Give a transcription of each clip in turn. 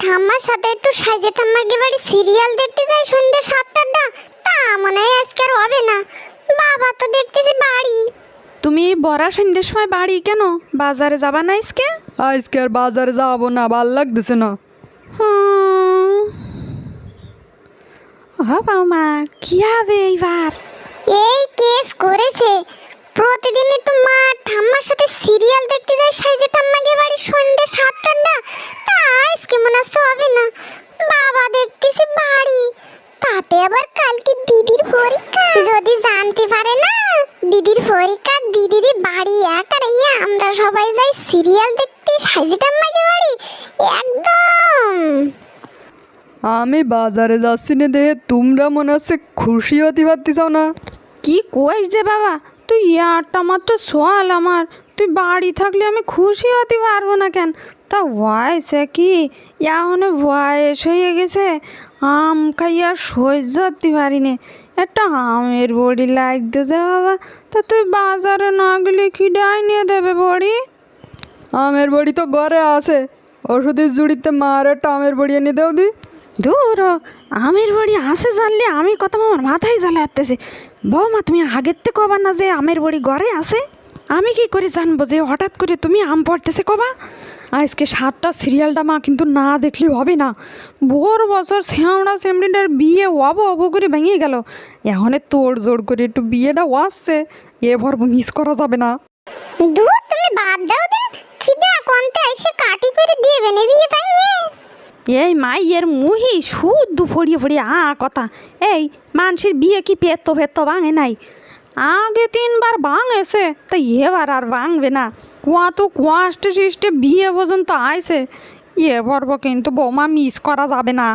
ঠাম্মার সাথে একটু সাইজে ঠাম্মাকে বাড়ি সিরিয়াল দেখতে যাই সন্ধ্যে 7টা, তা মনে হয় আজকে আর হবে না। বাবা তো দেখতেছি বাড়ি। তুমি বড়া সন্ধ্যের সময় বাড়ি কেন? বাজারে যাবা না আজকে? আজকে আর বাজারে যাবো না, ভাল লাগতেছে না। বৌমা কি হবে এইবার? এই কেস করেছে, প্রতিদিন একটু মা ঠাম্মার সাথে সিরিয়াল দেখতে যাই সাইজে ঠাম্মাকে বাড়ি সন্ধ্যে 7টা, তা আজকে মনে হচ্ছে হবে না। বাবা দেখতেছি বাড়ি, তাতে আবার কালকে দিদির পরীক্ষা। যদি জানতে পারে না দিদির পরীক্ষা, দিদিরই বাড়ি একা রাইয়া আমরা সবাই যাই সিরিয়াল দেখতে সাইজে ঠাম্মাকে বাড়ি, একদম। আমি বাজারে যাচ্ছি না দেখে তোমরা মনে হচ্ছে খুশি হতে পারতেছাও না। কি কইস যে বাবা, তুই একটা মাত্র সোয়াল আমার, তুই বাড়ি থাকলে আমি খুশি হতে পারবো না কেন? তা বয়সে কি এখন বয়স হয়ে গেছে, আম খাইয়া সহ্য হতে পারি নে, একটা আমের বড়ি লাগতেছে বাবা। তা তুই বাজারে না গেলে কি ডাই নিয়ে দেবে বড়ি? আমের বড়ি তো ঘরে আছে, ওষুধের জুড়িতে মার একটা আমের বড়ি এনে দেও দি। দূর হ, আমের বড়ি আসে জানলে আমি কথা আমার মাথায় জ্বালা আসতেছে। বৌমা তুমি আগের থেকে কবা না যে আমের বড়ি ঘরে আছে? আমি কি করে জানবো যে হঠাৎ করে তুমি আম পড়তেছে কবা? আজকে 7টা সিরিয়ালটা মা কিন্তু না দেখলে হবে না। ভোর বছর শ্যামড়া শ্যামড়িটার বিয়ে অব অব করে ভেঙে গেল, এখন তোড় জোড় করে একটু বিয়েটা আসছে, এবার মিস করা যাবে না। দূর তুমি বাদ দাও দিন, খিদা কোনতে এসে কাটি করে দিবে নে বিয়ে পাইনি। এই মাইয়ের মুহি শুদ্ধ ফড়িয়ে ফড়িয়ে কথা। এই মানুষের বিয়ে কি পেতো ফেতো ভাঙে নাই? আগে 3বার ভাঙেছে, তা এবার আর ভাঙবে না। কত কষ্টে সৃষ্টে বিয়ে পর্যন্ত আইছে, এবার কিন্তু বৌমা মিস করা যাবে না।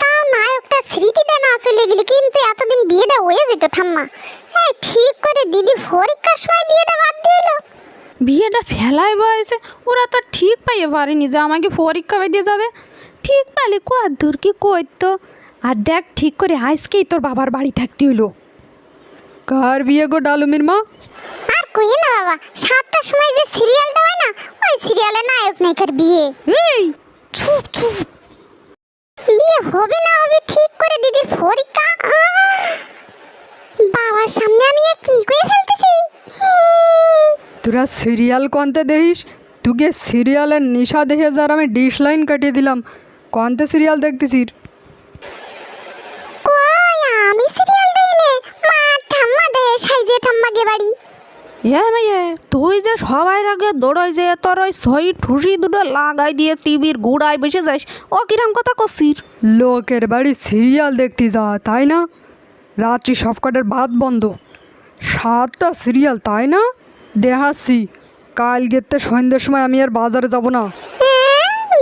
তাও নায়কটা স্মৃতিটা না চলে গেলে কিন্তু এতদিন বিয়েটা হয়ে যেত ঠাম্মা। এই ঠিক করে দিদির পরীক্ষার সময় বিয়েটা বাদ দিল। বিয়েটা ফেলাই বয়সে ওরা তো ঠিক পাইয়ে পারেনি যে আমাকে পরীক্ষা দিয়ে যাবে। ঠিক পাইলে কদ্দূর কি করতো। আর দেখ ঠিক করে আজকেই তোর বাবার বাড়ি থাকতে হইলো। কার বিয়ে গো ডালুমির মা? আর কইয়ে না বাবা, 7টার সময় যে সিরিয়ালটা হয় না, ওই সিরিয়ালে নায়ক নায়িকার বিয়ে। এই চুপ চুপ, বিয়ে হবে না হবে ঠিক করে দিদির পরীক্ষা। বাবার সামনে আমি এ কি করে ফেলতেছি। তোরা সিরিয়াল কনতে দেখিস? তোকে সিরিয়ালের নিশা দেখে যার আমি ডিশ লাইন কাটিয়ে দিলাম। কনতে সিরিয়াল দেখতেছিস? কই আমি সিরিয়াল দেই নে, মা ঠাম্মা দে সাইজে ঠাম্মাকে বাড়ি। মেয়ে তুই যে সবাই আগে দৌড়াই যে তোর ওই সই ঠুসি দুটো লাগাই দিয়ে টিভির গুড়ায় বসে যাস, ও কিরম কথা করছিস? লোকের বাড়ি সিরিয়াল দেখতে যা, তাই না? রাত্রি সবকটার ভাত বন্ধ, 7টা সিরিয়াল, তাই না? দেখাচ্ছি কাল গেতে সন্ধ্যের সময় আমি আর বাজারে যাব না।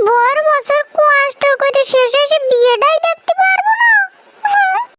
বড় বছর কষ্ট করে শেষে এসে বিয়েটাই দেখ